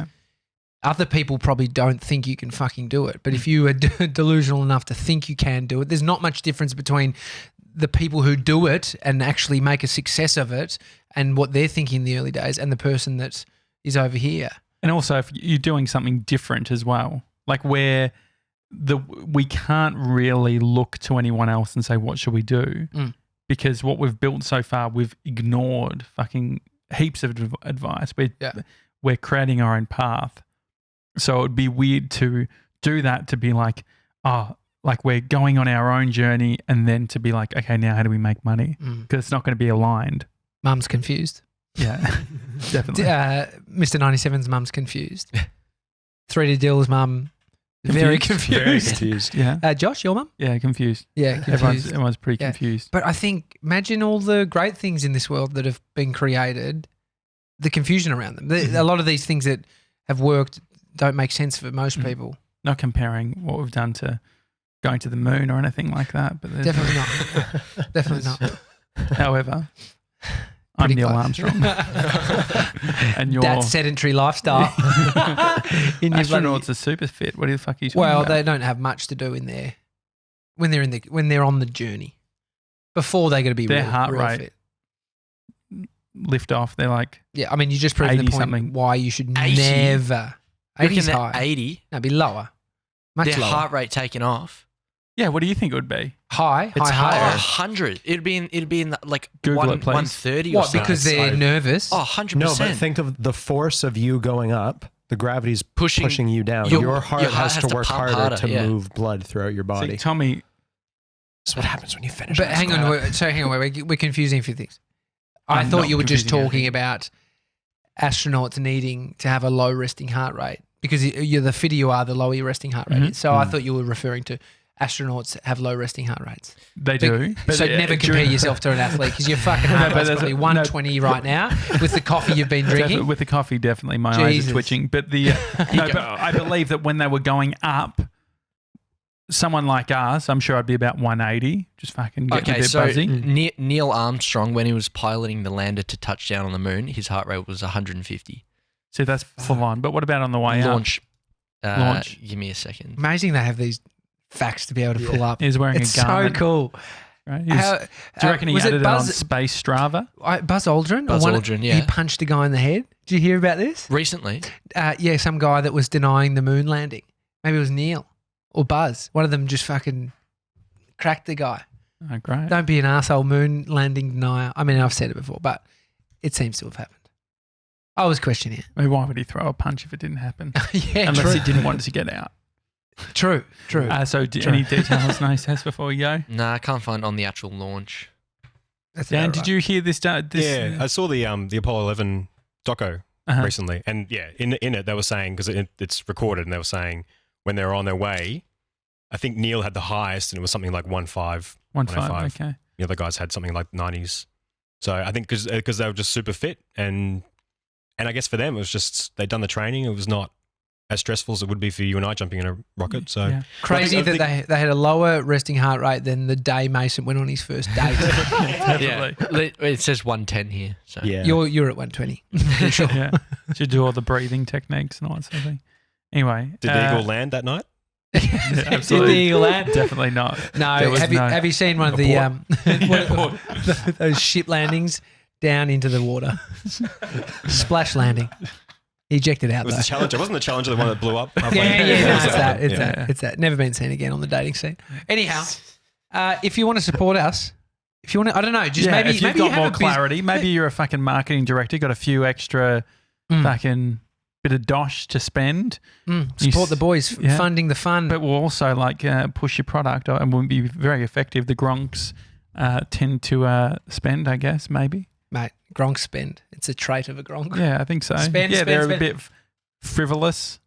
Other people probably don't think you can fucking do it. But if you are delusional enough to think you can do it, there's not much difference between the people who do it and actually make a success of it and what they're thinking in the early days and the person that is over here. And also if you're doing something different as well, like where we can't really look to anyone else and say, what should we do? Because what we've built so far, we've ignored fucking heaps of advice. We're creating our own path. So it would be weird to do that, to be like, like we're going on our own journey and then to be like, okay, now how do we make money? Because it's not going to be aligned. Mum's confused. Yeah, definitely. Mr. 97's mum's confused. 3D Dill's mum, very confused. Very confused. Yeah. Josh, your mum? Yeah, confused. Yeah, confused. Everyone's pretty confused. But I think, imagine all the great things in this world that have been created, the confusion around them. A lot of these things that have worked don't make sense for most people. Not comparing what we've done to going to the moon or anything like that. But Definitely not. Definitely not. However, I'm Neil Armstrong. And you're... That sedentary lifestyle. Astronauts are super fit. What the fuck are you talking about? They don't have much to do in there when they're on the journey. Before they're going to be their real, heart real rate fit. Lift off. They're like, yeah. I mean, you just proved the point something. Why you should 80? never. 80's Reckon high. 80. No, it'd be lower. Much Their lower. heart rate taken off. yeah. What do you think it would be? High. It's higher. 100. It'd be in like Google it, please. 130 or What? something. Because they're nervous. Oh, 100%. No, but think of the force of you going up. The gravity's pushing you down. Your heart has to work pump harder to yeah. move blood throughout your body. See, Tommy, That's what happens when you finish. But hang on, we're confusing a few things. I I'm thought not you were just confusing talking anything. about astronauts needing to have a low resting heart rate because the fitter you are, the lower your resting heart rate is. So I thought you were referring to astronauts have low resting heart rates. they do. So never compare yourself to an athlete because your fucking heart rate's there's probably a- 120 right now with the coffee you've been drinking. With the coffee, definitely my eyes Jesus. are twitching. But but I believe that when they were going up, someone like us, I'm sure I'd be about 180, just fucking getting a bit buzzy. Neil Armstrong, when he was piloting the lander to touch down on the moon, his heart rate was 150. See, that's full on. But what about on the way Launch. Launch. Give me a second. Amazing they have these facts to be able to pull up. He's wearing It's a garment. so cool. Right? Do Do you reckon he was added it it on Buzz Space Strava? Buzz Aldrin? Buzz Aldrin, yeah. He punched a guy in the head. Did you hear about this? Recently, Yeah, some guy that was denying the moon landing. Maybe it was Neil or Buzz. One of them just fucking cracked the guy. Oh, great. Don't be an arsehole moon landing denier. I mean, I've said it before, but it seems to have happened. I was questioning it. I mean, why would he throw a punch if it didn't happen? Yeah, Unless true. he didn't want it to get out. True. Any details, nice test before you go? nah, I can't find on the actual launch. That's Dan, about did right. you hear this? Yeah, I saw the Apollo 11 doco Uh-huh. recently, and yeah, in it they were saying, because it's recorded, and they were saying when they were on their way, I think Neil had the highest, and it was something like 1.5. 1.5, okay. The other guys had something like 90s. So I think because they were just super fit, and I guess for them it was just they'd done the training. It was not as stressful as it would be for you and I jumping in a rocket. So Yeah. Crazy I think- that they had a lower resting heart rate than the day Mason went on his first date. Yeah, it says 110 here. So Yeah. You're at 120. Sure. Yeah. Should do all the breathing techniques and all that sort of thing. Anyway. did the eagle land that night? Yeah, Did absolutely. the eagle land? Definitely not. No. There was Have you seen one of the those ship landings down into the water? Splash landing. He ejected out It was though. the Challenger. Wasn't the Challenger the one that blew up? Yeah, halfway? no, it's that. It's Yeah. that. It's that. Never been seen again on the dating scene. Anyhow, if you want to support us, if you want to, I don't know, just maybe if you've maybe got you have more a bus- clarity, maybe you're a fucking marketing director, got a few extra fucking bit of dosh to spend. support the boys, Yeah. funding the fun. But will also like push your product and wouldn't be very effective. The Gronks tend to spend, I guess, maybe. Mate, Gronk spend. It's a trait of a Gronk. Yeah, I think so. Spend, yeah, spend, they're spend. a bit frivolous.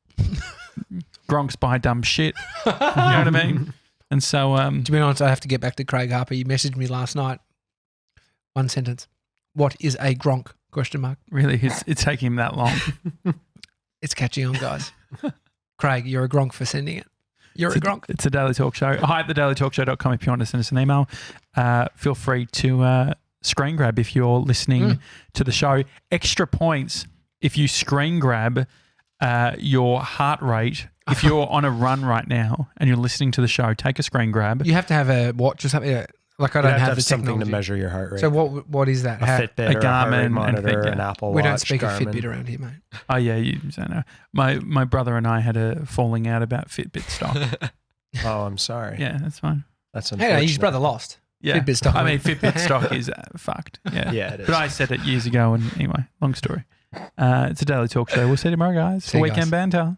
Gronks buy dumb shit. You know what I mean? And so, To be honest, I have to get back to Craig Harper. He messaged me last night. One sentence. What is a Gronk? Question mark. really, it's taking him that long. It's catching on, guys. Craig, you're a Gronk for sending it. You're a Gronk. It's a Daily Talk Show. Hi at thedailytalkshow.com if you want to send us an email. Feel free to screen grab if you're listening to the show. Extra points if you screen grab your heart rate. If you're on a run right now and you're listening to the show, take a screen grab. You have to have a watch or something. Like I You don't have to have the something technology to measure your heart rate. So what is that? a Fitbit, a or a heart rate Garmin monitor, and Fitbit. an Apple We Watch. don't speak of Garmin. Fitbit around here, mate. Oh yeah, you don't know. My brother and I had a falling out about Fitbit stock. Oh, I'm sorry. Yeah, that's fine. That's Hey, unfortunate. his brother lost. Yeah, Fitbit stock. I mean, Fitbit stock is fucked. Yeah, Yeah, it is. But I said it years ago, and anyway, long story. It's a daily talk show. We'll see you tomorrow, guys, See for you weekend guys. banter.